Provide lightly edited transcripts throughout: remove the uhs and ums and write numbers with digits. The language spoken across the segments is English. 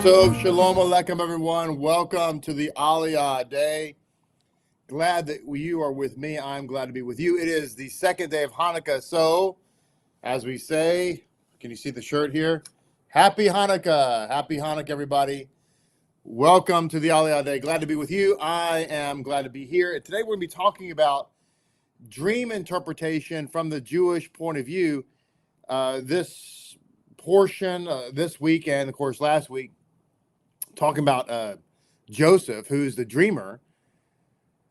Tov, Shalom Aleichem, everyone. Welcome to the Aliyah day. Glad that you are with me. I'm glad to be with you. It is the second day of Hanukkah. So, as we say, can you see the shirt here? Happy Hanukkah. Happy Hanukkah, everybody. Welcome to the Aliyah day. Glad to be with you. I am glad to be here. And today we're going to be talking about dream interpretation from the Jewish point of view. This portion, this week and, of course, last week, talking about Joseph, who's the dreamer,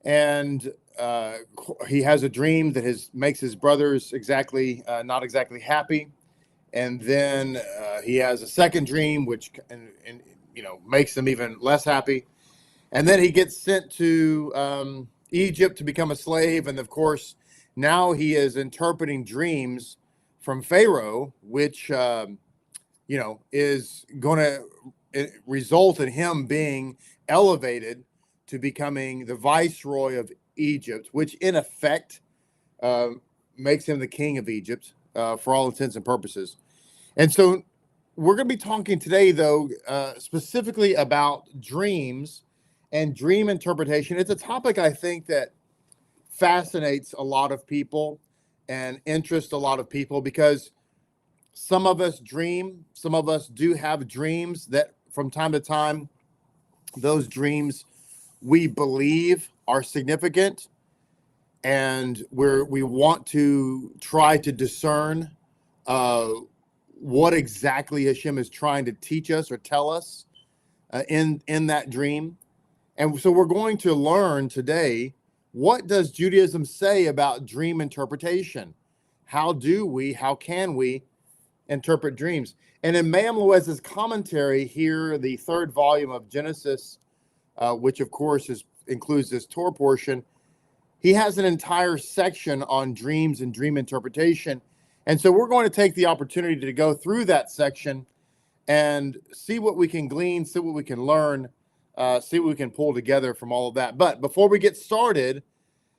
and he has a dream that makes his brothers not exactly happy, and then he has a second dream which makes them even less happy, and then he gets sent to Egypt to become a slave, and of course now he is interpreting dreams from Pharaoh, which is going to result in him being elevated to becoming the viceroy of Egypt, which in effect makes him the king of Egypt for all intents and purposes. And so we're going to be talking today, though, specifically about dreams and dream interpretation. It's a topic I think that fascinates a lot of people and interests a lot of people because some of us dream, some of us do have dreams that from time to time, those dreams we believe are significant, and we want to try to discern what exactly HaShem is trying to teach us or tell us in that dream. And so we're going to learn today, what does Judaism say about dream interpretation? How can we interpret dreams? And in Mayim Loez's commentary here, the third volume of Genesis, which of course includes this Torah portion, he has an entire section on dreams and dream interpretation. And so we're going to take the opportunity to go through that section and see what we can glean, see what we can learn, see what we can pull together from all of that. But before we get started,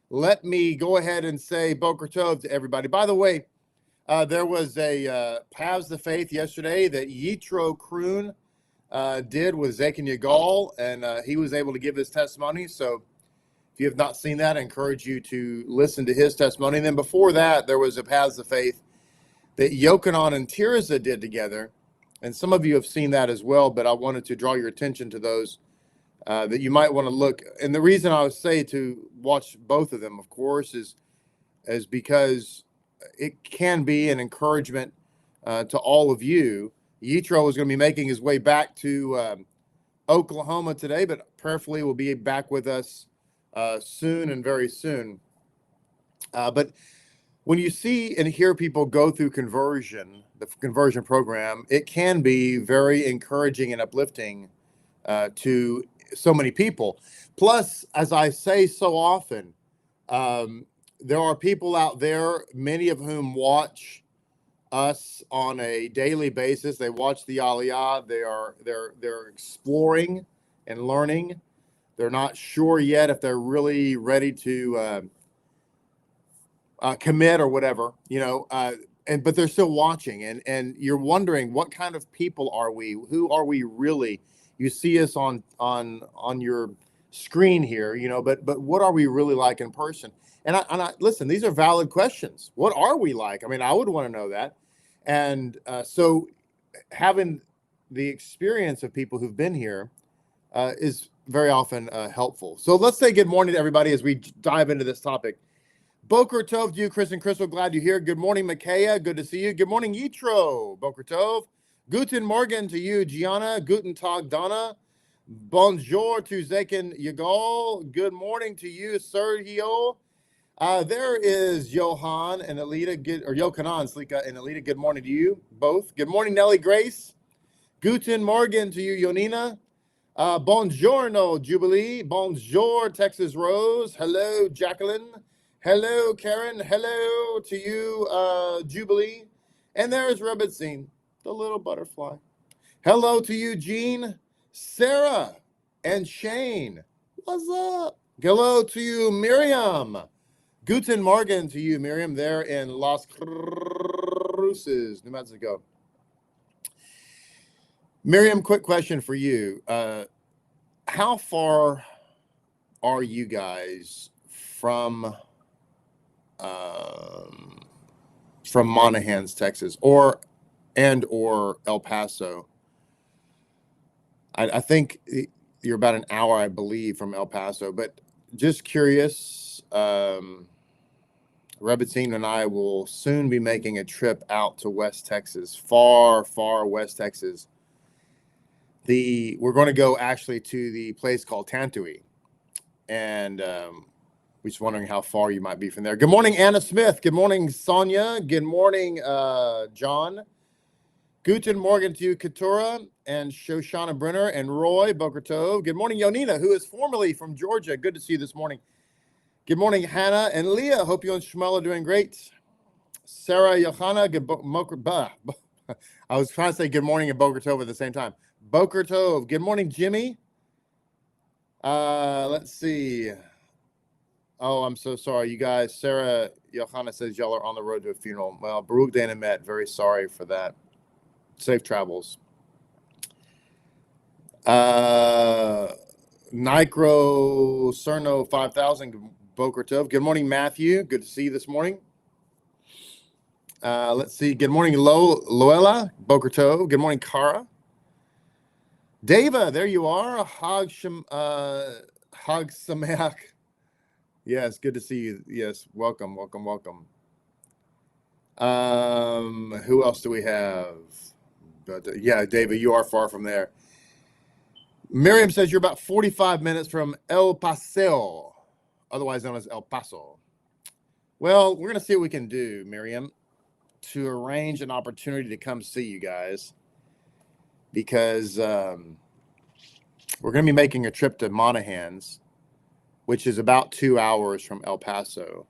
let me go ahead and say Boker Tov to everybody. By the way, there was a Paths of Faith yesterday that Yitro Kroon did with Zakin Yagal, and he was able to give his testimony. So if you have not seen that, I encourage you to listen to his testimony. And then before that, there was a Paths of Faith that Yochanan and Tirza did together. And some of you have seen that as well, but I wanted to draw your attention to those that you might want to look. And the reason I would say to watch both of them, of course, is because it can be an encouragement to all of you. Yitro is going to be making his way back to Oklahoma today, but prayerfully will be back with us soon and very soon. But when you see and hear people go through the conversion program, it can be very encouraging and uplifting to so many people. Plus, as I say so often, there are people out there, many of whom watch us on a daily basis. They watch the Aliyah. They're exploring and learning. They're not sure yet if they're really ready to commit or whatever, but they're still watching. And you're wondering, what kind of people are we? Who are we really? You see us on your screen here, but what are we really like in person? And I listen, these are valid questions. What are we like? I mean, I would want to know that. And so having the experience of people who've been here is very often helpful. So let's say good morning to everybody as we dive into this topic. Boker Tov to you, Chris and Crystal. Glad you're here. Good morning, Micaiah. Good to see you. Good morning, Yitro. Boker Tov. Guten Morgen to you, Gianna. Guten Tag, Donna. Bonjour to Zakin Yagal. Good morning to you, Sergio. There is Johan and Alita, Yochanan, Slika and Alita. Good morning to you both. Good morning, Nellie Grace. Guten Morgen to you, Yonina. Buongiorno, Jubilee. Bonjour, Texas Rose. Hello, Jacqueline. Hello, Karen. Hello to you, Jubilee. And there's Rebbitzin, the little butterfly. Hello to you, Jean, Sarah, and Shane. What's up? Hello to you, Miriam. Guten Morgen to you, Miriam, there in Las Cruces, New Mexico. Miriam, quick question for you. How far are you guys from Monahans, Texas, or El Paso? I think you're about an hour, I believe, from El Paso, but just curious. Rabbi Tzin and I will soon be making a trip out to West Texas, far, far West Texas. We're going to go actually to the place called Tantui, and we're just wondering how far you might be from there. Good morning, Anna Smith. Good morning, Sonia. Good morning, John. Guten Morgen to you, Keturah and Shoshana Brenner and Roy Boker Tov. Good morning, Yonina, who is formerly from Georgia. Good to see you this morning. Good morning, Hannah and Leah. Hope you and Shmuel are doing great. Sarah Yohana, I was trying to say good morning and Boker Tov at the same time. Boker Tov. Good morning, Jimmy. Let's see. Oh, I'm so sorry, you guys. Sarah Yohana says y'all are on the road to a funeral. Well, Baruch Dana Met, very sorry for that. Safe travels. Nicro Cerno 5000, Boker Tov. Good morning, Matthew. Good to see you this morning. Let's see. Good morning, Loela, Boker Tov. Good morning, Kara. Deva, there you are. Hag Sameach. Yes, good to see you. Yes, welcome. Who else do we have? But yeah, David, you are far from there. Miriam says you're about 45 minutes from El Paso, otherwise known as El Paso. Well, we're going to see what we can do, Miriam, to arrange an opportunity to come see you guys, because we're going to be making a trip to Monahans, which is about 2 hours from El Paso,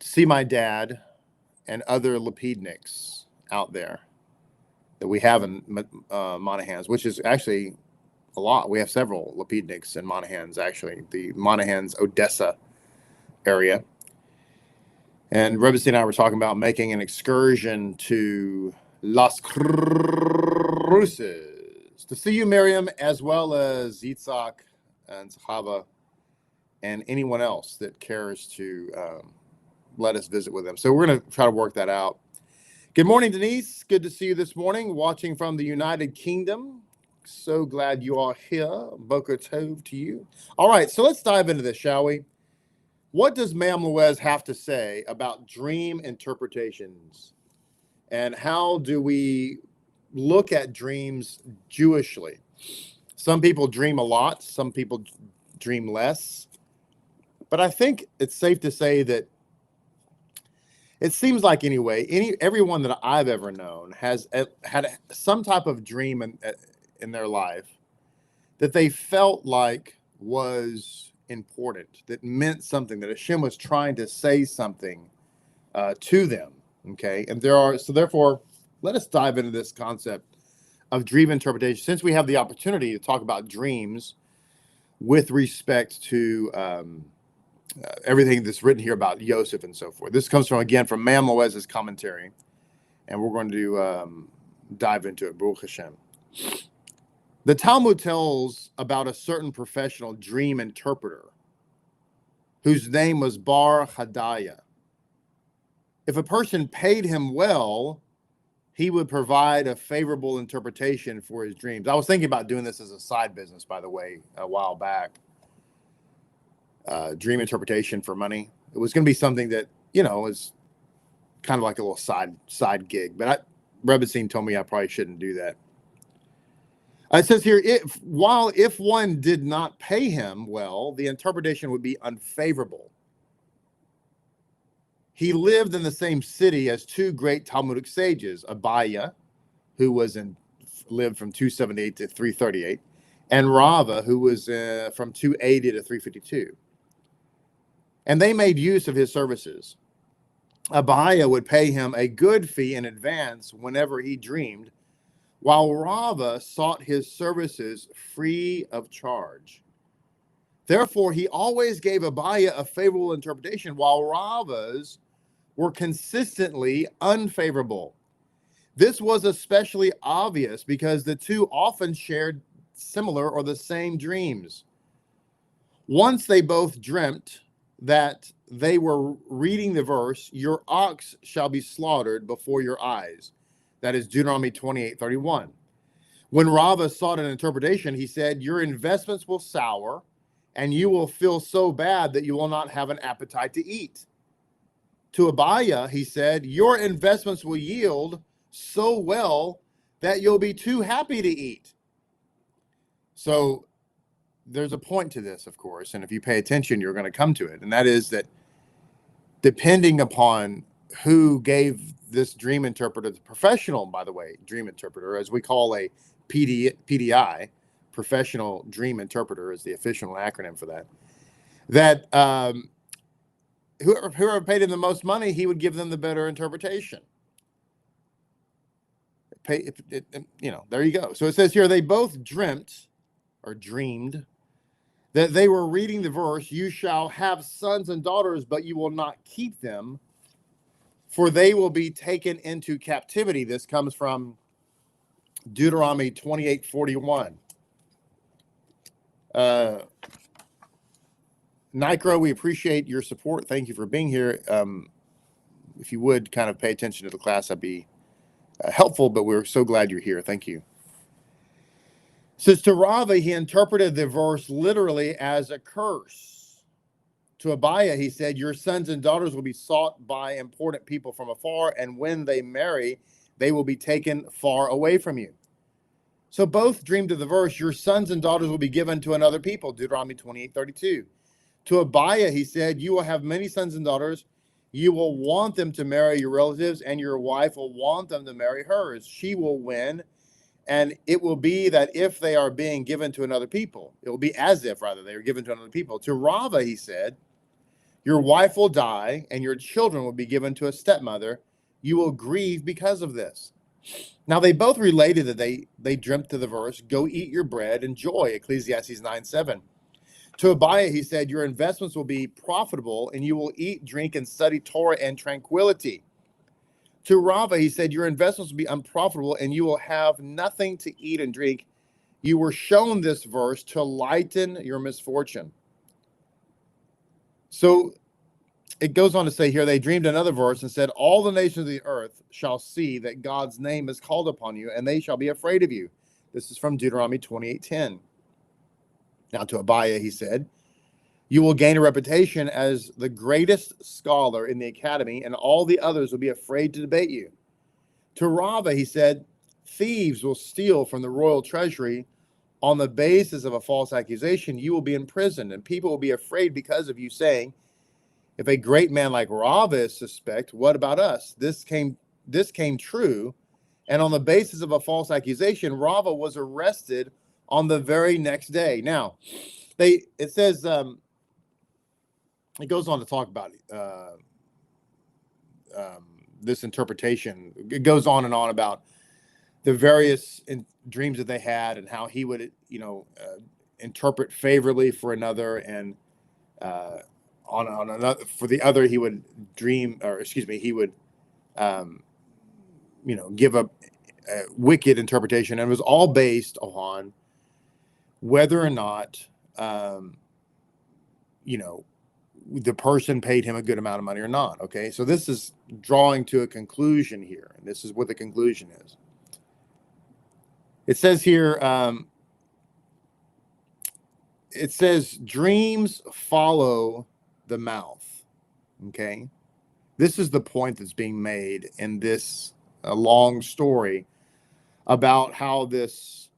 to see my dad and other Lapidniks out there that we have in Monahans, which is actually a lot. We have several Lapidniks in Monahans, actually, the Monahans, Odessa area. And Rebbe and I were talking about making an excursion to Las Cruces to see you, Miriam, as well as Yitzhak and Zahava and anyone else that cares to let us visit with them. So we're going to try to work that out. Good morning, Denise. Good to see you this morning, watching from the United Kingdom. So glad you are here. Boker Tov to you. All right, so let's dive into this, shall we? What does Ma'am Luez have to say about dream interpretations? And how do we look at dreams Jewishly? Some people dream a lot. Some people dream less. But I think it's safe to say that it seems like, anyway, everyone that I've ever known has had some type of dream in their life that they felt like was important, that meant something, that HaShem was trying to say something to them. Okay, and therefore, let us dive into this concept of dream interpretation, since we have the opportunity to talk about dreams with respect to everything that's written here about Yosef and so forth. This comes from Ma'am Loez's commentary, and we're going to dive into it. Baruch HaShem. The Talmud tells about a certain professional dream interpreter whose name was Bar Hadaya. If a person paid him well, he would provide a favorable interpretation for his dreams. I was thinking about doing this as a side business, by the way, a while back. Dream interpretation for money. It was going to be something that, was kind of like a little side gig. But Rebbe told me I probably shouldn't do that. It says here, if one did not pay him well, the interpretation would be unfavorable. He lived in the same city as two great Talmudic sages, Abaye, who lived from 278 to 338, and Rava, who was from 280 to 352. And they made use of his services. Abaye would pay him a good fee in advance whenever he dreamed, while Rava sought his services free of charge. Therefore, he always gave Abaye a favorable interpretation, while Rava's were consistently unfavorable. This was especially obvious because the two often shared similar or the same dreams. Once they both dreamt that they were reading the verse, "Your ox shall be slaughtered before your eyes." That is Deuteronomy 28:31. When Rava sought an interpretation, he said, "Your investments will sour, and you will feel so bad that you will not have an appetite to eat." To Abaye, he said, "Your investments will yield so well that you'll be too happy to eat." So there's a point to this, of course, and if you pay attention, you're going to come to it. And that is that depending upon who gave this dream interpreter, the professional, by the way, dream interpreter, as we call a PDI, professional dream interpreter is the official acronym for that, whoever paid him the most money, he would give them the better interpretation. There you go. So it says here, they both dreamt or dreamed that they were reading the verse, "You shall have sons and daughters, but you will not keep them, for they will be taken into captivity." This comes from Deuteronomy 28:41. Nicro, we appreciate your support. Thank you for being here. If you would kind of pay attention to the class, that'd be helpful, but we're so glad you're here. Thank you. Says to Rava, he interpreted the verse literally as a curse. To Abaye, he said, "Your sons and daughters will be sought by important people from afar, and when they marry, they will be taken far away from you." So both dreamed of the verse, "Your sons and daughters will be given to another people," Deuteronomy 28:32. To Abaye, he said, "You will have many sons and daughters. You will want them to marry your relatives, and your wife will want them to marry hers. She will win. And it will be that if they are being given to another people," it will be as if, rather, they are given to another people. To Rava, he said, "Your wife will die, and your children will be given to a stepmother. You will grieve because of this." Now, they both related that they dreamt of the verse, "Go eat your bread, enjoy," Ecclesiastes 9:7. To Abaye, he said, "Your investments will be profitable, and you will eat, drink, and study Torah in tranquility." To Rava, he said, "Your investments will be unprofitable, and you will have nothing to eat and drink. You were shown this verse to lighten your misfortune." So it goes on to say here, they dreamed another verse and said, "All the nations of the earth shall see that God's name is called upon you, and they shall be afraid of you." This is from Deuteronomy 28:10. Now to Abaye, he said, "You will gain a reputation as the greatest scholar in the academy, and all the others will be afraid to debate you." To Rava, he said, "Thieves will steal from the royal treasury on the basis of a false accusation. You will be imprisoned, and people will be afraid because of you, saying, 'If a great man like Rava is suspect, what about us?' This came true, and on the basis of a false accusation, Rava was arrested on the very next day." Now, it says, it goes on to talk about this interpretation. It goes on and on about the various dreams that they had and how he would, interpret favorably for another, and on another for the other he would dream, or excuse me, he would, give a wicked interpretation, and it was all based on whether or not, the person paid him a good amount of money or not. Okay, so this is drawing to a conclusion here, and this is what the conclusion is. It says here, it says, dreams follow the mouth. Okay, this is the point that's being made in this long story about how this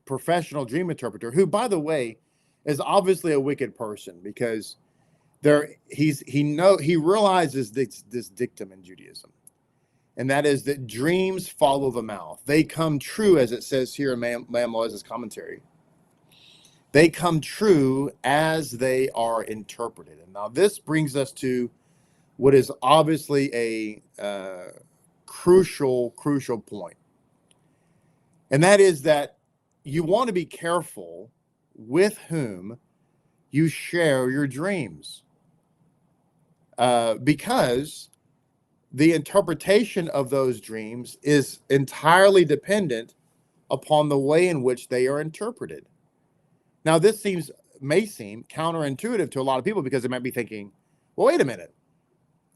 professional dream interpreter, who, by the way, is obviously a wicked person, because he realizes this dictum in Judaism, and that is that dreams follow the mouth. They come true, as it says here in Mamlez's commentary. They come true as they are interpreted. And now this brings us to what is obviously a crucial point, and that is that you want to be careful with whom you share your dreams. Because the interpretation of those dreams is entirely dependent upon the way in which they are interpreted. Now, this may seem counterintuitive to a lot of people because they might be thinking, well, wait a minute.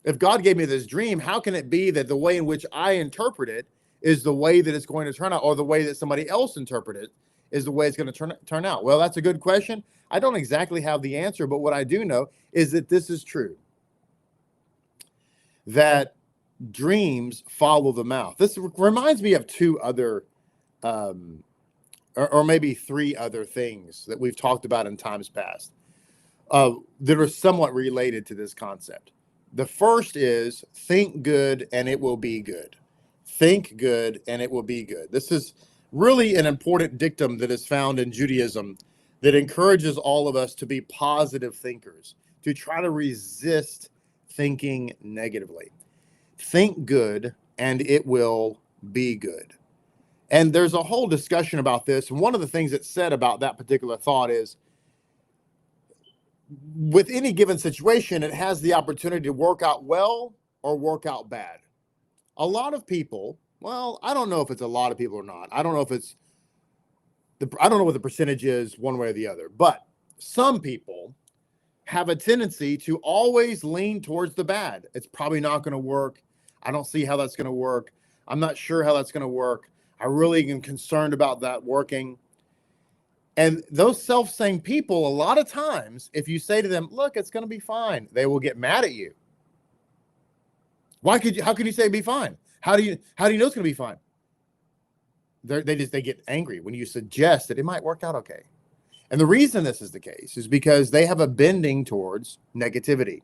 If God gave me this dream, how can it be that the way in which I interpret it is the way that it's going to turn out, or the way that somebody else interpreted it is the way it's going to turn out? Well, that's a good question. I don't exactly have the answer, but what I do know is that this is true, that dreams follow the mouth. This reminds me of two other, or maybe three other things that we've talked about in times past that are somewhat related to this concept. The first is think good and it will be good. Think good and it will be good. This is really an important dictum that is found in Judaism that encourages all of us to be positive thinkers, to try to resist thinking negatively. Think good and it will be good. And there's a whole discussion about this. And one of the things that's said about that particular thought is, with any given situation, it has the opportunity to work out well or work out bad. A lot of people, well, I don't know if it's a lot of people or not. I don't know if it's, I don't know what the percentage is one way or the other, but some people have a tendency to always lean towards the bad. It's probably not going to work. I don't see how that's going to work. I'm not sure how that's going to work. I really am concerned about that working. And those self-same people, a lot of times, if you say to them, look, it's going to be fine, they will get mad at you. How could you say be fine? How do you know it's going to be fine? They get angry when you suggest that it might work out okay. And the reason this is the case is because they have a bending towards negativity.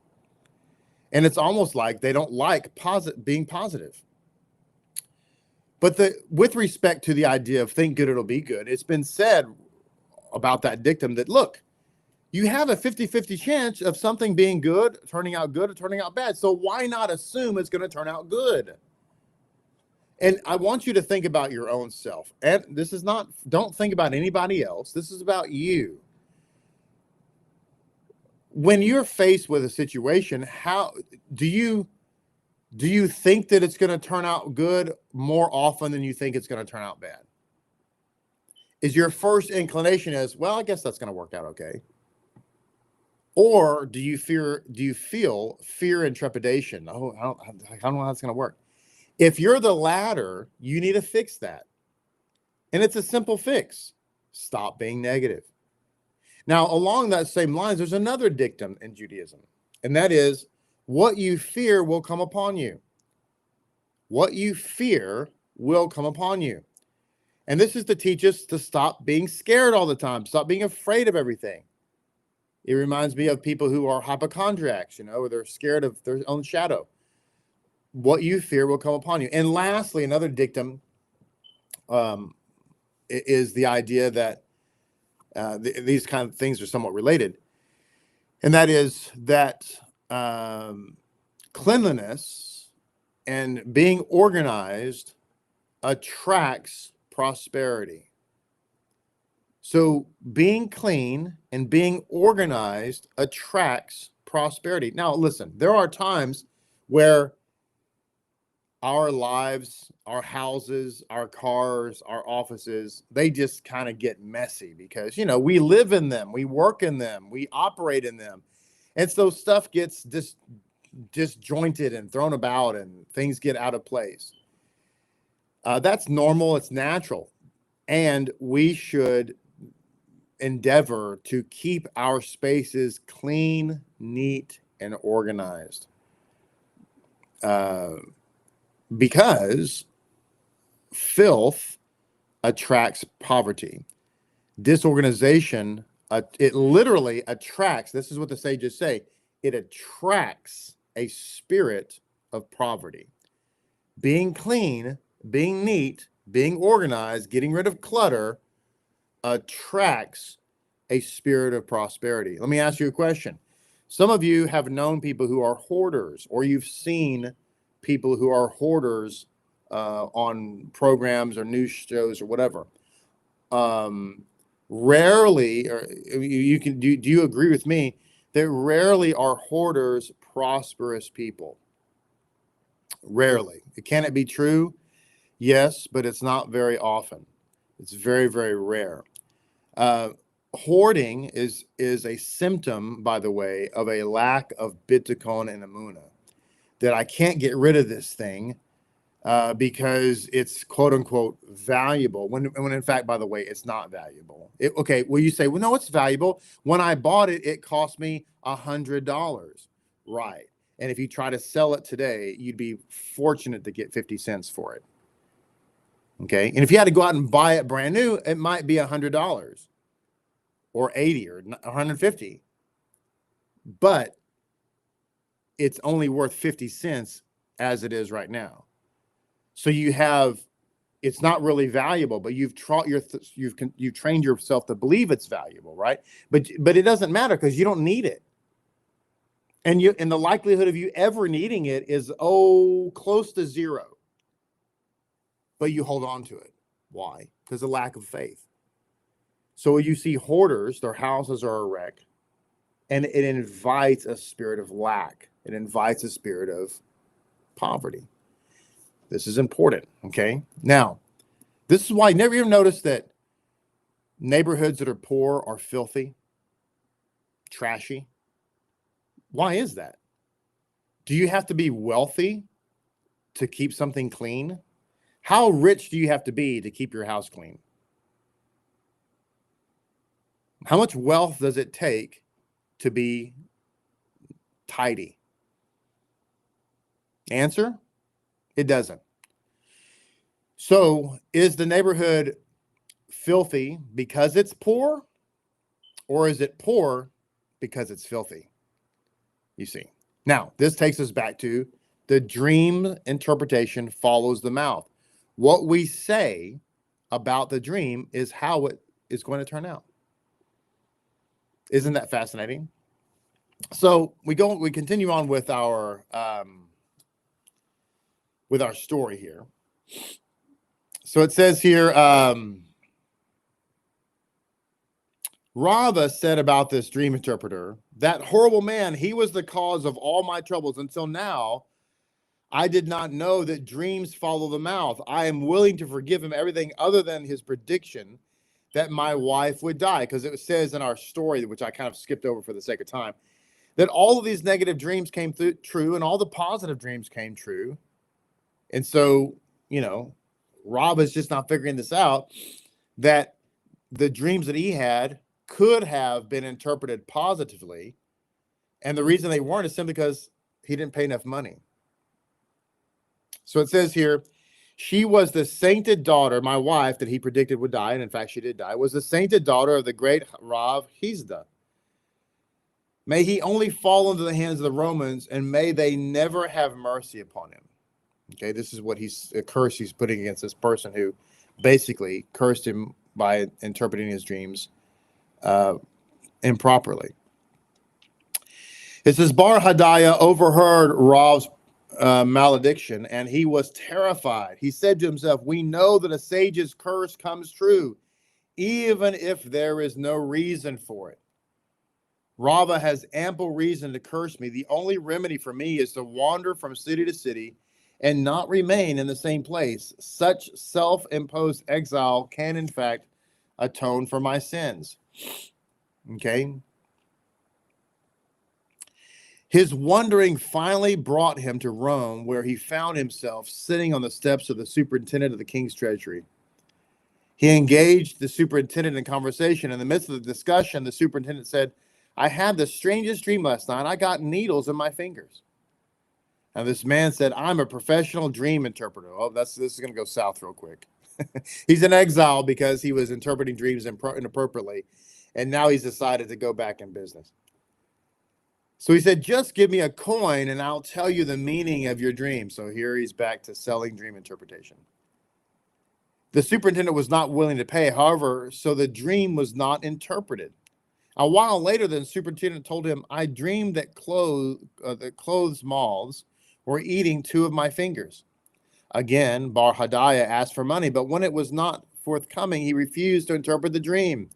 And it's almost like they don't like being positive. But with respect to the idea of think good, it'll be good, it's been said about that dictum that, look, you have a 50-50 chance of something being good, turning out good, or turning out bad. So why not assume it's going to turn out good? And I want you to think about your own self. And this is not, don't think about anybody else. This is about you. When you're faced with a situation, how do you think that it's going to turn out good more often than you think it's going to turn out bad? Is your first inclination is, well, I guess that's going to work out okay? Or do you feel fear and trepidation? Oh, I don't know how that's going to work. If you're the latter, you need to fix that. And it's a simple fix. Stop being negative. Now, along that same lines, there's another dictum in Judaism, and that is, what you fear will come upon you. What you fear will come upon you. And this is to teach us to stop being scared all the time, stop being afraid of everything. It reminds me of people who are hypochondriacs, or they're scared of their own shadow. What you fear will come upon you. And lastly, another dictum is the idea that these kind of things are somewhat related. And that is that cleanliness and being organized attracts prosperity. So being clean and being organized attracts prosperity. Now, listen, there are times where our lives, our houses, our cars, our offices, they just kind of get messy because, we live in them, we work in them, we operate in them. And so stuff gets disjointed and thrown about and things get out of place. That's normal. It's natural. And we should endeavor to keep our spaces clean, neat, and organized. Because filth attracts poverty. Disorganization, it literally attracts, this is what the sages say, it attracts a spirit of poverty. Being clean, being neat, being organized, getting rid of clutter attracts a spirit of prosperity. Let me ask you a question. Some of you have known people who are hoarders, or you've seen people who are hoarders on programs or news shows or whatever. Rarely, or you can do you agree with me that rarely are hoarders prosperous people? Rarely. Can it be true? Yes, but it's not very often. It's very, very rare. Hoarding is a symptom, by the way, of a lack of bitachon and emunah. That I can't get rid of this thing because it's quote unquote valuable. When in fact, by the way, it's not valuable. Okay, well, you say, well, no, it's valuable. When I bought it, it cost me $100. Right. And if you try to sell it today, you'd be fortunate to get 50 cents for it. Okay. And if you had to go out and buy it brand new, it might be $100 or 80 or 150. But it's only worth 50 cents as it is right now. So it's not really valuable, but you've trained yourself to believe it's valuable, right? But it doesn't matter because you don't need it. And the likelihood of you ever needing it is close to zero. But you hold on to it. Why? Because of lack of faith. So when you see hoarders, their houses are a wreck, and it invites a spirit of lack. It invites a spirit of poverty. This is important, okay? Now, this is why you never even notice that neighborhoods that are poor are filthy, trashy. Why is that? Do you have to be wealthy to keep something clean? How rich do you have to be to keep your house clean? How much wealth does it take to be tidy? Answer, it doesn't. So is the neighborhood filthy because it's poor, or is it poor because it's filthy? You see. Now, this takes us back to the dream interpretation follows the mouth. What we say about the dream is how it is going to turn out. Isn't that fascinating? So we continue on with our story here. So it says here, Rava said about this dream interpreter, that horrible man, he was the cause of all my troubles. Until now, I did not know that dreams follow the mouth. I am willing to forgive him everything other than his prediction that my wife would die. Because it says in our story, which I kind of skipped over for the sake of time, that all of these negative dreams came true and all the positive dreams came true. And so, Rob is just not figuring this out, that the dreams that he had could have been interpreted positively. And the reason they weren't is simply because he didn't pay enough money. So it says here, she was the sainted daughter, my wife that he predicted would die, and in fact she did die, was the sainted daughter of the great Rav Hizda. May he only fall into the hands of the Romans, and may they never have mercy upon him. Okay, this is what a curse he's putting against this person who basically cursed him by interpreting his dreams improperly. It says, Bar Hadaya overheard Rav's malediction, and he was terrified. He said to himself, we know that a sage's curse comes true, even if there is no reason for it. Rava has ample reason to curse me. The only remedy for me is to wander from city to city and not remain in the same place. Such self-imposed exile can, in fact, atone for my sins. Okay? His wandering finally brought him to Rome, where he found himself sitting on the steps of the superintendent of the king's treasury. He engaged the superintendent in conversation. In the midst of the discussion, the superintendent said, I had the strangest dream last night. I got needles in my fingers. Now, this man said, I'm a professional dream interpreter. Oh, this is going to go south real quick. He's in exile because he was interpreting dreams inappropriately, and now he's decided to go back in business. So he said, just give me a coin and I'll tell you the meaning of your dream. So here he's back to selling dream interpretation. The superintendent was not willing to pay, however, so the dream was not interpreted. A while later, the superintendent told him, I dreamed that clothes moths were eating two of my fingers. Again, Bar Hadaya asked for money, but when it was not forthcoming, he refused to interpret the dream.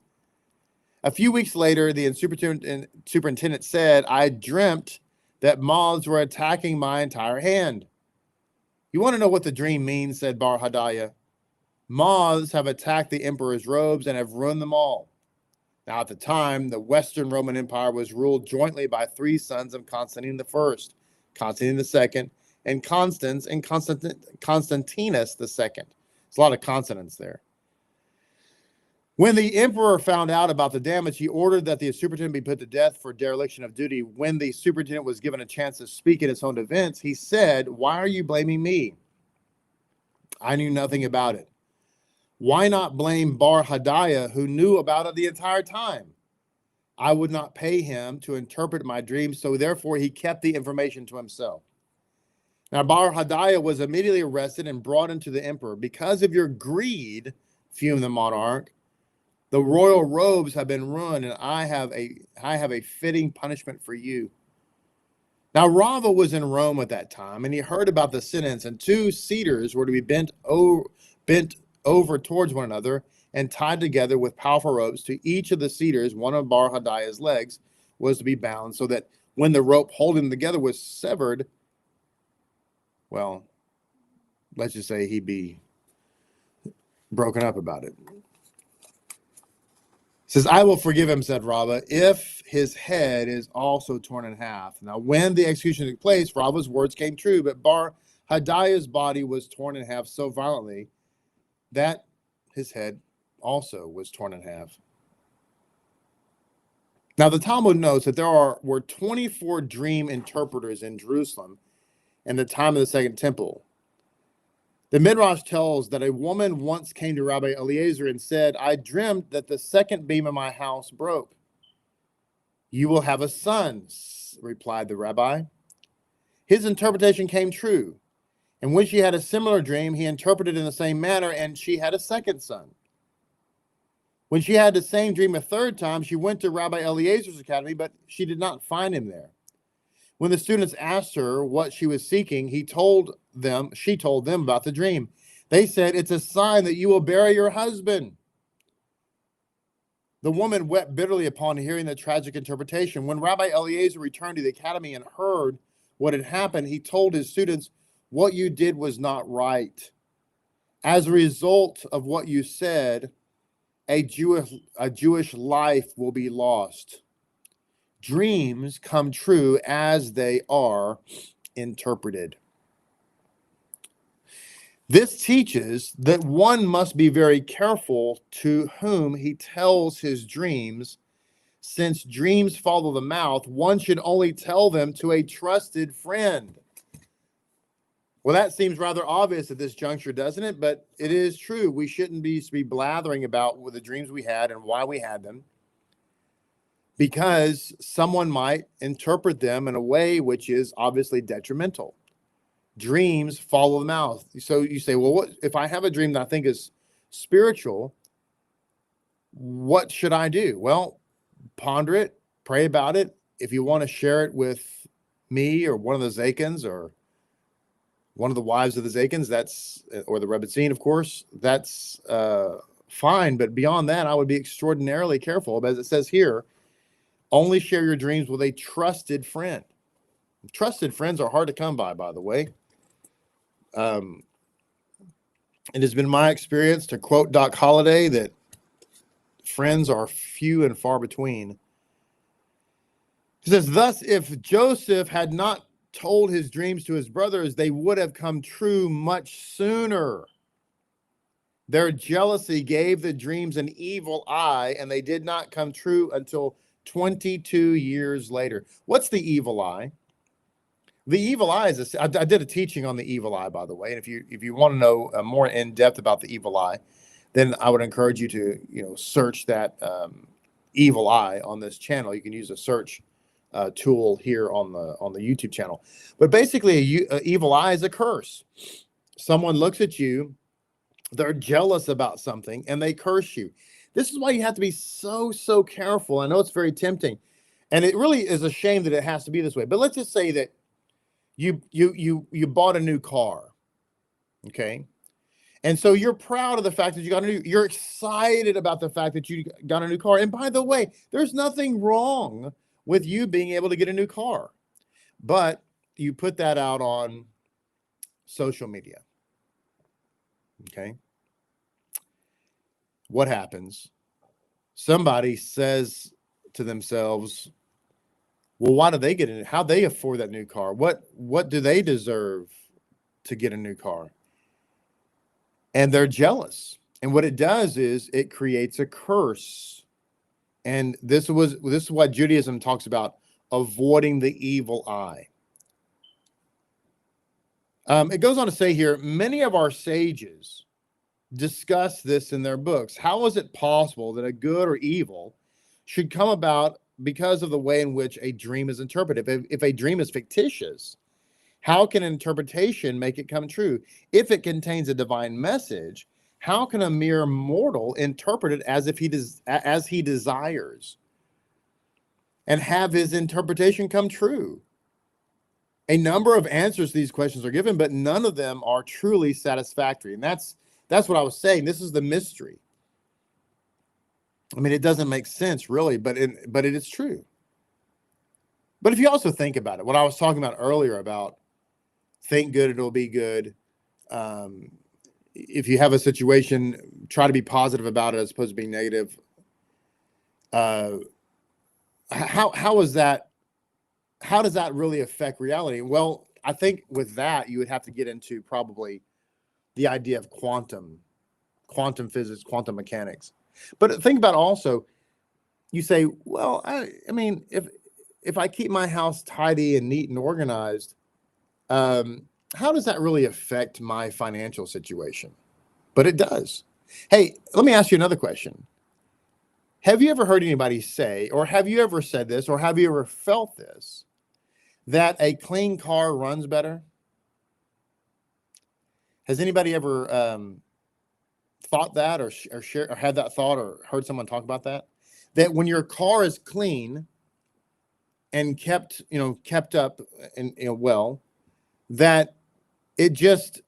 A few weeks later, the superintendent said, I dreamt that moths were attacking my entire hand. You want to know what the dream means, said Bar Hadaya. Moths have attacked the emperor's robes and have ruined them all. Now, at the time, the Western Roman Empire was ruled jointly by three sons of Constantine I, Constantine II, and Constans and Constantinus II. There's a lot of consonants there. When the emperor found out about the damage, he ordered that the superintendent be put to death for dereliction of duty. When the superintendent was given a chance to speak in his own defense, he said, "Why are you blaming me? I knew nothing about it. Why not blame Bar Hadaya, who knew about it the entire time? I would not pay him to interpret my dreams, so therefore he kept the information to himself." Now, Bar Hadaya was immediately arrested and brought into the emperor. "Because of your greed," fumed the monarch, "the royal robes have been ruined, and I have a fitting punishment for you." Now, Rava was in Rome at that time, and he heard about the sentence, and two cedars were to be bent over towards one another and tied together with powerful ropes. To each of the cedars, one of Bar Hadaya's legs was to be bound, so that when the rope holding them together was severed, well, let's just say he'd be broken up about it. Says, "I will forgive him," said Rava, "if his head is also torn in half." Now, when the execution took place, Rava's words came true, but Bar Hadaya's body was torn in half so violently that his head also was torn in half. Now, the Talmud notes that there were 24 dream interpreters in Jerusalem in the time of the Second Temple. The Midrash tells that a woman once came to Rabbi Eliezer and said, "I dreamt that the second beam of my house broke." "You will have a son," replied the rabbi. His interpretation came true. And when she had a similar dream, he interpreted in the same manner, and she had a second son. When she had the same dream a third time, she went to Rabbi Eliezer's academy, but she did not find him there. When the students asked her what she was seeking, she told them about the dream. They said, "It's a sign that you will bury your husband." The woman wept bitterly upon hearing the tragic interpretation. When Rabbi Eliezer returned to the academy and heard what had happened, he told his students, "What you did was not right. As a result of what you said, a Jewish life will be lost. Dreams come true as they are interpreted." This teaches that one must be very careful to whom he tells his dreams. Since dreams follow the mouth, one should only tell them to a trusted friend. Well, that seems rather obvious at this juncture, doesn't it? But it is true. We shouldn't be blathering about the dreams we had and why we had them, because someone might interpret them in a way which is obviously detrimental. Dreams follow the mouth. So you say, well, what if I have a dream that I think is spiritual? What should I do? Well, ponder it, pray about it. If you want to share it with me or one of the Zakins or one of the wives of the Zakins, or the Rebbetzin, of course, that's fine. But beyond that, I would be extraordinarily careful. As it says here, only share your dreams with a trusted friend. Trusted friends are hard to come by the way. It has been my experience, to quote Doc Holliday, that friends are few and far between. He says, "Thus, if Joseph had not told his dreams to his brothers, they would have come true much sooner. Their jealousy gave the dreams an evil eye, and they did not come true until 22 years later." What's the evil eye? The evil eye is I did a teaching on the evil eye, by the way. And if you want to know more in depth about the evil eye, then I would encourage you to search that evil eye on this channel. You can use a search tool here on the YouTube channel. But basically, a evil eye is a curse. Someone looks at you, they're jealous about something, and they curse you. This is why you have to be so careful. I know it's very tempting, and it really is a shame that it has to be this way. But let's just say that you bought a new car, okay? And so you're proud of the fact that you're excited about the fact that you got a new car. And by the way, there's nothing wrong with you being able to get a new car, but you put that out on social media. Okay. What happens? Somebody says to themselves, well, why do they get it? How they afford that new car? What do they deserve to get a new car? And they're jealous. And what it does is it creates a curse. And this is what Judaism talks about, avoiding the evil eye. It goes on to say here, many of our sages discuss this in their books. How is it possible that a good or evil should come about because of the way in which a dream is interpreted? If a dream is fictitious, how can interpretation make it come true? If it contains a divine message, how can a mere mortal interpret it as he desires and have his interpretation come true? A number of answers to these questions are given, but none of them are truly satisfactory. And that's what I was saying. This is the mystery. I mean, it doesn't make sense really, but it is true. But if you also think about it, what I was talking about earlier about think good, it'll be good. If you have a situation, try to be positive about it as opposed to being negative. How is that? How does that really affect reality? Well, I think with that, you would have to get into probably the idea of quantum physics, quantum mechanics. But think about also, you say, well, I mean, if I keep my house tidy and neat and organized, how does that really affect my financial situation? But it does. Hey, let me ask you another question. Have you ever heard anybody say, or have you ever said this, or have you ever felt this, that a clean car runs better? Has anybody ever thought that or had that thought or heard someone talk about that? That when your car is clean and kept up and well, that it just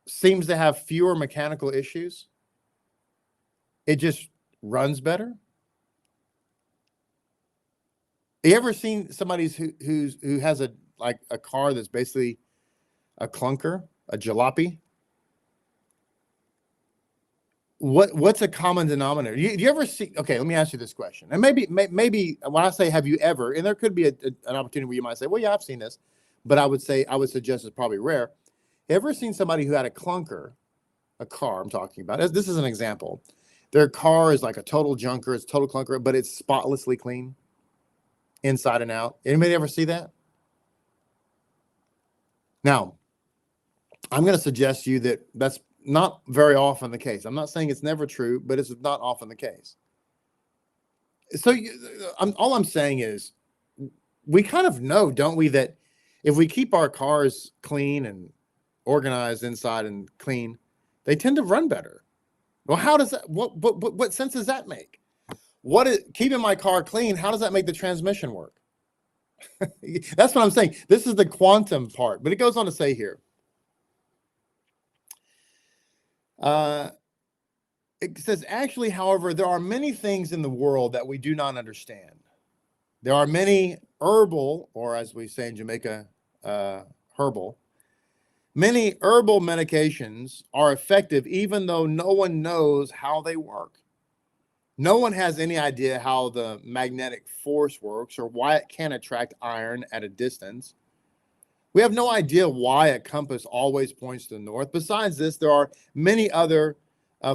seems to have fewer mechanical issues. It just runs better. You ever seen somebody who has a car that's basically a clunker, a jalopy? What's a common denominator? Do you ever see? Okay, let me ask you this question. And maybe when I say have you ever, and there could be an opportunity where you might say, well, yeah, I've seen this, but I would suggest it's probably rare. Ever seen somebody who had a clunker, a car I'm talking about? This is an example. Their car is like a total junker, it's a total clunker, but it's spotlessly clean, inside and out. Anybody ever see that? Now, I'm going to suggest to you that that's not very often the case. I'm not saying it's never true, but it's not often the case. So all I'm saying is we kind of know, don't we, that if we keep our cars clean and organized inside and clean, they tend to run better. Well, how does that, what sense does that make? Keeping my car clean, how does that make the transmission work? That's what I'm saying. This is the quantum part, but it goes on to say here. It says, actually, however, there are many things in the world that we do not understand. There are many herbal, or as we say in Jamaica, herbal. Many herbal medications are effective even though no one knows how they work. No one has any idea how the magnetic force works or why it can attract iron at a distance. We have no idea why a compass always points to the north. Besides this, there are many other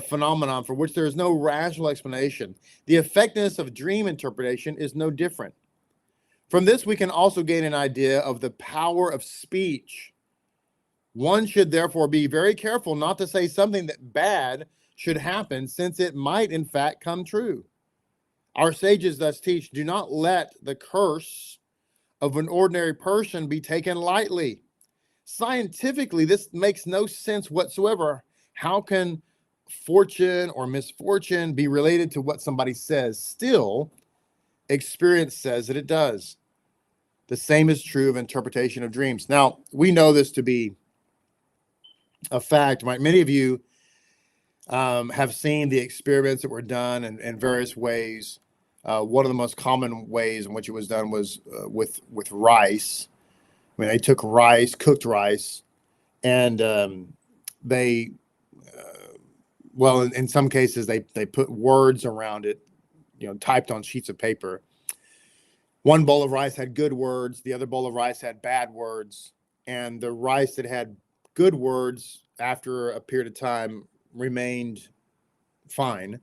phenomena for which there is no rational explanation. The effectiveness of dream interpretation is no different. From this, we can also gain an idea of the power of speech. One should therefore be very careful not to say something that bad should happen, since it might in fact come true. Our sages thus teach, do not let the curse of an ordinary person be taken lightly. Scientifically, this makes no sense whatsoever. How can fortune or misfortune be related to what somebody says? Still, experience says that it does. The same is true of interpretation of dreams. Now, we know this to be a fact, right? Many of you have seen the experiments that were done in various ways. One of the most common ways in which it was done was with rice. I mean, they took rice, cooked rice, And they, well, in some cases, they put words around it, typed on sheets of paper. One bowl of rice had good words. The other bowl of rice had bad words. And the rice that had good words, after a period of time, remained fine.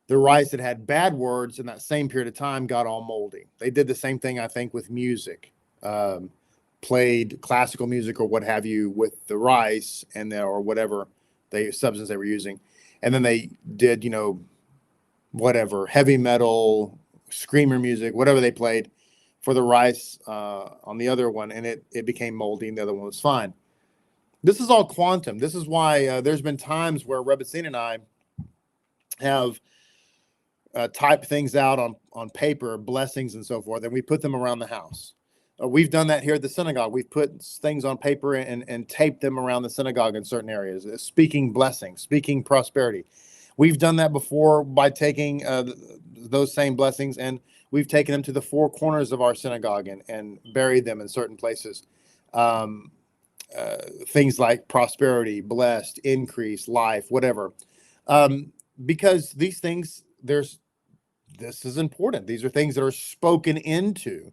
The rice that had bad words in that same period of time got all moldy. They did the same thing, I think, with music. Played classical music or what have you with the rice or whatever substance they were using. And then they did, whatever, heavy metal, screamer music, whatever they played for the rice on the other one, and it became moldy and the other one was fine. This is all quantum. This is why there's been times where Rabbi Singer and I have typed things out on paper, blessings and so forth, and we put them around the house. We've done that here at the synagogue. We've put things on paper and taped them around the synagogue in certain areas, speaking blessings, speaking prosperity. We've done that before by taking those same blessings, and we've taken them to the four corners of our synagogue and buried them in certain places. Things like prosperity, blessed, increase, life, whatever. Because these things, this is important. These are things that are spoken into.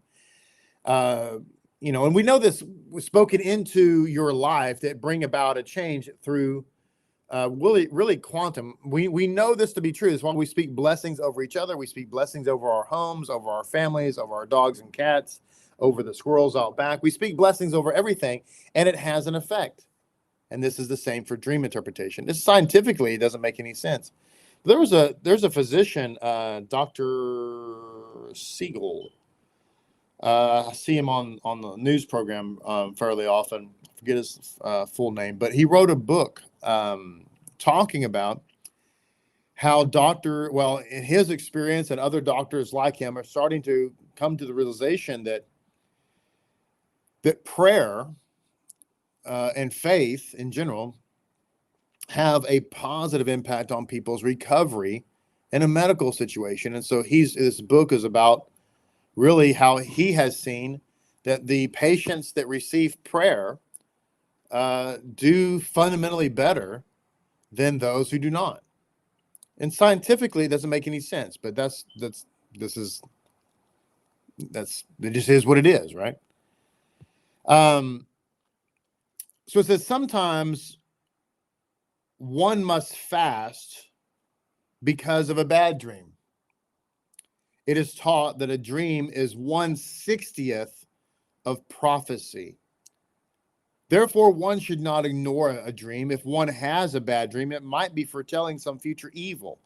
And we know this was spoken into your life that bring about a change through really quantum. We know this to be true. That's why we speak blessings over each other. We speak blessings over our homes, over our families, over our dogs and cats, over the squirrels out back. We speak blessings over everything, and it has an effect. And this is the same for dream interpretation. This scientifically doesn't make any sense. There's a physician, Dr. Siegel. I see him on the news program fairly often. I forget his full name, but he wrote a book talking about how in his experience and other doctors like him are starting to come to the realization that prayer and faith in general have a positive impact on people's recovery in a medical situation. And so this book is about really how he has seen that the patients that receive prayer do fundamentally better than those who do not. And scientifically, it doesn't make any sense, but it just is what it is, right? So it says sometimes one must fast because of a bad dream. It is taught that a dream is 1/60th of prophecy. Therefore, one should not ignore a dream. If one has a bad dream, it might be foretelling some future evil.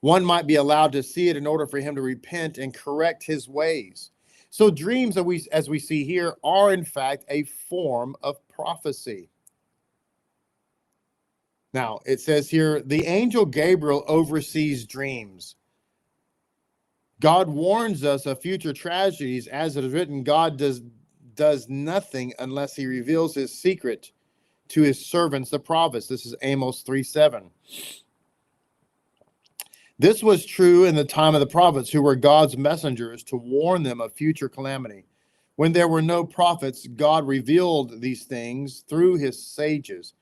One might be allowed to see it in order for him to repent and correct his ways. So dreams, as we see here, are in fact a form of prophecy. Now, it says here, the angel Gabriel oversees dreams. God warns us of future tragedies. As it is written, God does nothing unless he reveals his secret to his servants, the prophets. This is Amos 3:7. This was true in the time of the prophets, who were God's messengers to warn them of future calamity. When there were no prophets, God revealed these things through his sages,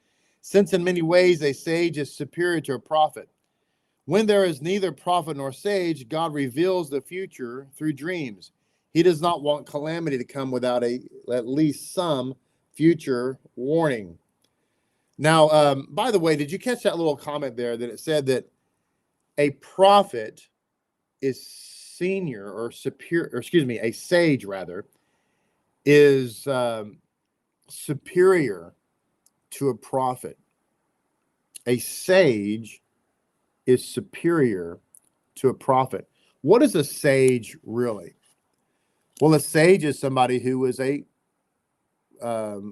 since in many ways a sage is superior to a prophet. When there is neither prophet nor sage, God reveals the future through dreams. He does not want calamity to come without at least some future warning. Now, by the way, did you catch that little comment there that it said that a prophet is senior or superior, or excuse me, a sage rather, is superior to a prophet. A sage is superior to a prophet. What is a sage really? Well, a sage is somebody who is an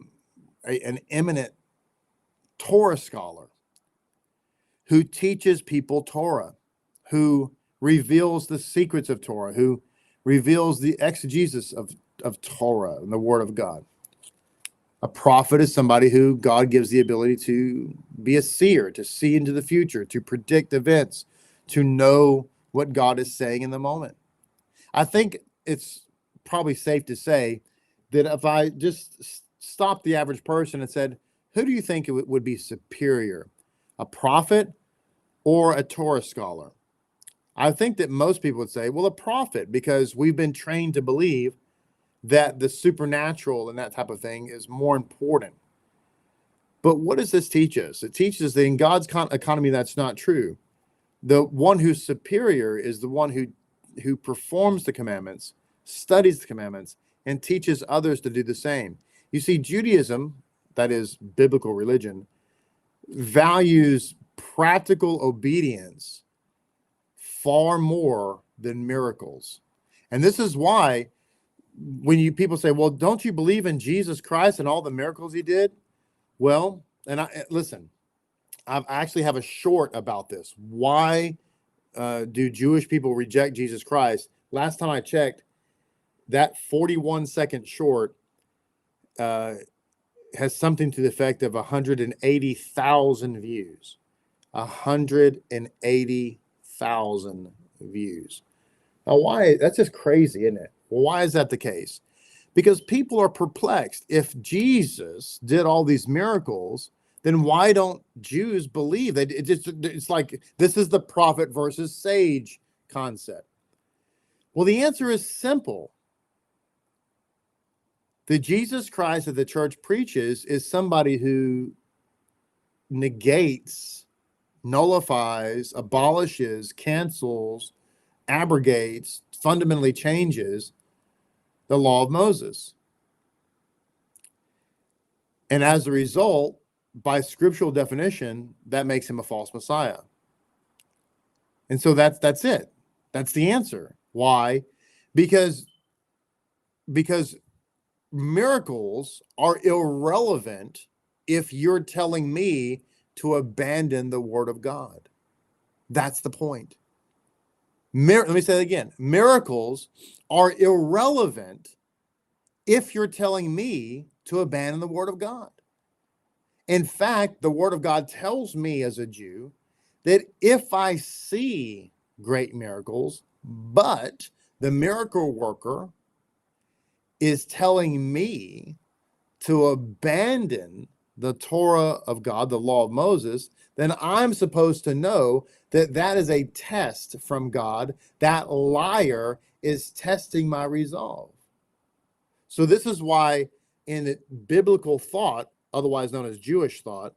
eminent Torah scholar, who teaches people Torah, who reveals the secrets of Torah, who reveals the exegesis of Torah and the Word of God. A prophet is somebody who God gives the ability to be a seer, to see into the future, to predict events, to know what God is saying in the moment. I think it's probably safe to say that if I just stopped the average person and said, who do you think would be superior, a prophet or a Torah scholar? I think that most people would say, well, a prophet, because we've been trained to believe that the supernatural and that type of thing is more important. But what does this teach us? It teaches that in God's economy, that's not true. The one who's superior is the one who performs the commandments, studies the commandments, and teaches others to do the same. You see, Judaism, that is biblical religion, values practical obedience far more than miracles. And this is why when people say, well, don't you believe in Jesus Christ and all the miracles he did? Well, and listen, I actually have a short about this. Why do Jewish people reject Jesus Christ? Last time I checked, that 41-second short has something to the effect of 180,000 views. 180,000 views. Now, why? That's just crazy, isn't it? Well, why is that the case? Because people are perplexed. If Jesus did all these miracles, then why don't Jews believe? It's like this is the prophet versus sage concept. Well, the answer is simple. The Jesus Christ that the church preaches is somebody who negates, nullifies, abolishes, cancels, abrogates, fundamentally changes the law of Moses. And as a result, by scriptural definition, that makes him a false Messiah. And so that's it. That's the answer. Why? Because miracles are irrelevant if you're telling me to abandon the word of God. That's the point. Let me say that again. Miracles are irrelevant if you're telling me to abandon the word of God. In fact, the word of God tells me as a Jew that if I see great miracles, but the miracle worker is telling me to abandon the Torah of God, the law of Moses, then I'm supposed to know that that is a test from God. That liar is testing my resolve. So this is why in biblical thought, otherwise known as Jewish thought,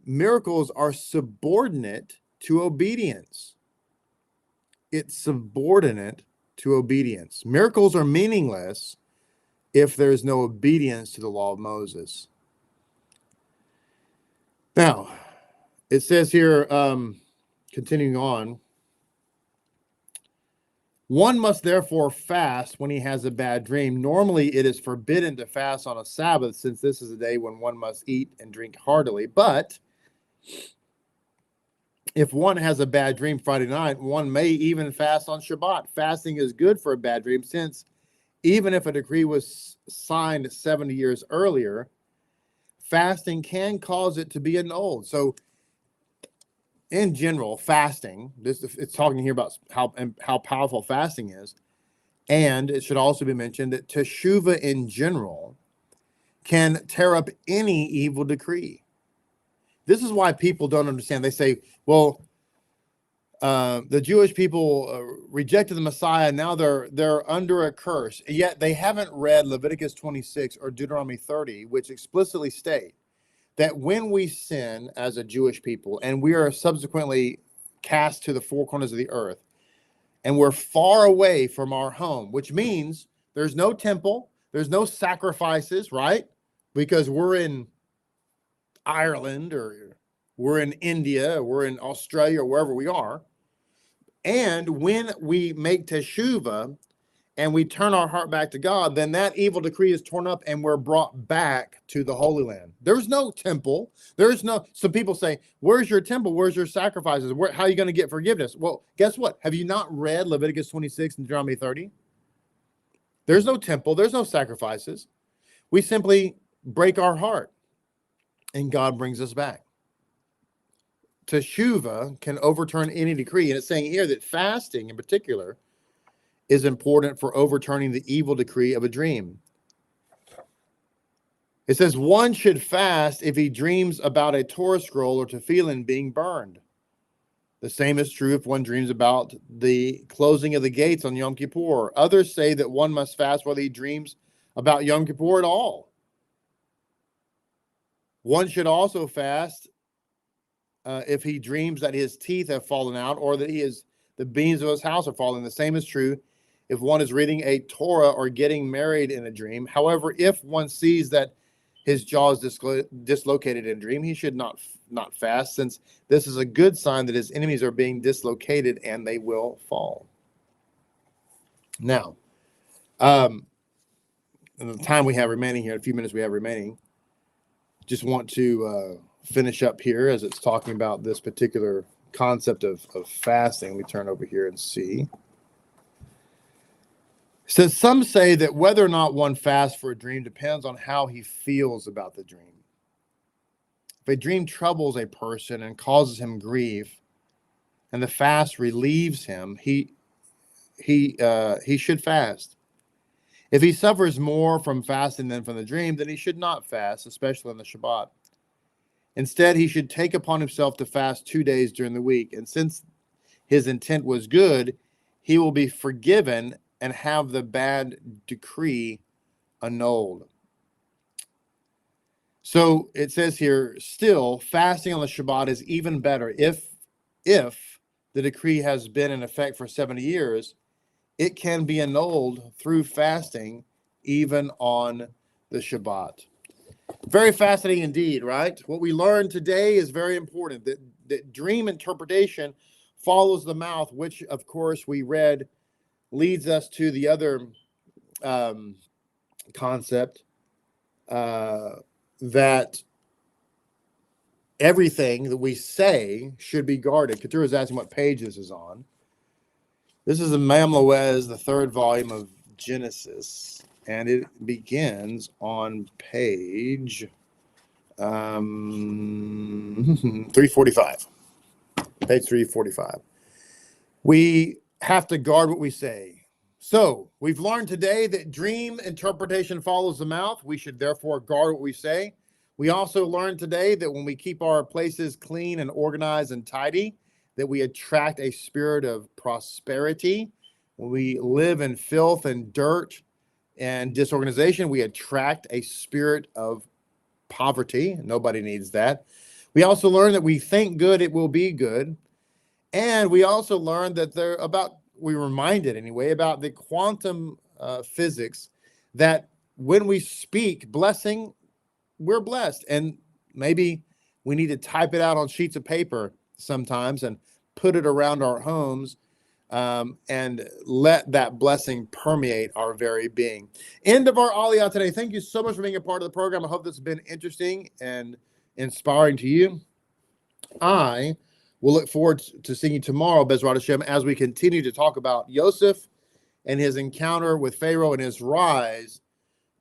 miracles are subordinate to obedience. It's subordinate to obedience. Miracles are meaningless if there's no obedience to the law of Moses. Now, it says here, continuing on, one must therefore fast when he has a bad dream. Normally, it is forbidden to fast on a Sabbath, since this is a day when one must eat and drink heartily. But if one has a bad dream Friday night, one may even fast on Shabbat. Fasting is good for a bad dream, since even if a decree was signed 70 years earlier, fasting can cause it to be annulled. So in general, fasting, it's talking here about how powerful fasting is. And it should also be mentioned that teshuvah in general can tear up any evil decree. This is why people don't understand. They say, well, the Jewish people rejected the Messiah. Now they're under a curse. Yet they haven't read Leviticus 26 or Deuteronomy 30, which explicitly state that when we sin as a Jewish people and we are subsequently cast to the four corners of the earth and we're far away from our home, which means there's no temple, there's no sacrifices, right? Because we're in Ireland or we're in India, or we're in Australia, or wherever we are. And when we make teshuvah and we turn our heart back to God, then that evil decree is torn up and we're brought back to the Holy Land. There's no temple. Some people say, where's your temple? Where's your sacrifices? How are you going to get forgiveness? Well, guess what? Have you not read Leviticus 26 and Deuteronomy 30? There's no temple. There's no sacrifices. We simply break our heart and God brings us back. Teshuvah can overturn any decree. And it's saying here that fasting in particular is important for overturning the evil decree of a dream. It says one should fast if he dreams about a Torah scroll or tefillin being burned. The same is true if one dreams about the closing of the gates on Yom Kippur. Others say that one must fast whether he dreams about Yom Kippur at all. One should also fast if he dreams that his teeth have fallen out or that the beams of his house are falling. The same is true if one is reading a Torah or getting married in a dream. However, if one sees that his jaw is dislocated in a dream, he should not fast, since this is a good sign that his enemies are being dislocated and they will fall. Now, in the time we have remaining here, a few minutes we have remaining, just want to finish up here as it's talking about this particular concept of fasting. We turn over here and see. It says, some say that whether or not one fasts for a dream depends on how he feels about the dream. If a dream troubles a person and causes him grief, and the fast relieves him, he should fast. If he suffers more from fasting than from the dream, then he should not fast, especially on the Shabbat. Instead, he should take upon himself to fast 2 days during the week. And since his intent was good, he will be forgiven and have the bad decree annulled. So it says here, still, fasting on the Shabbat is even better. If the decree has been in effect for 70 years, it can be annulled through fasting even on the Shabbat. Very fascinating indeed, right? What we learned today is very important, that dream interpretation follows the mouth, which, of course, we read leads us to the other concept that everything that we say should be guarded. Keturah is asking what page this is on. This is the Mem Loez, the third volume of Genesis, and it begins on page 345. Page 345. We have to guard what we say. So we've learned today that dream interpretation follows the mouth. We should therefore guard what we say. We also learned today that when we keep our places clean and organized and tidy, that we attract a spirit of prosperity. When we live in filth and dirt and disorganization, we attract a spirit of poverty. Nobody needs that. We also learned that we think good, it will be good. And we also learned that we were reminded anyway, about the quantum physics, that when we speak blessing, we're blessed. And maybe we need to type it out on sheets of paper sometimes and put it around our homes and let that blessing permeate our very being. End of our Aliyah today. Thank you so much for being a part of the program. I hope this has been interesting and inspiring to you. I will look forward to seeing you tomorrow, Baruch HaShem, as we continue to talk about Yosef and his encounter with Pharaoh and his rise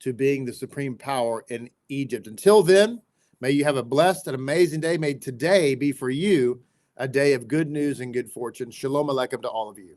to being the supreme power in Egypt. Until then, may you have a blessed and amazing day. May today be for you a day of good news and good fortune. Shalom Aleichem to all of you.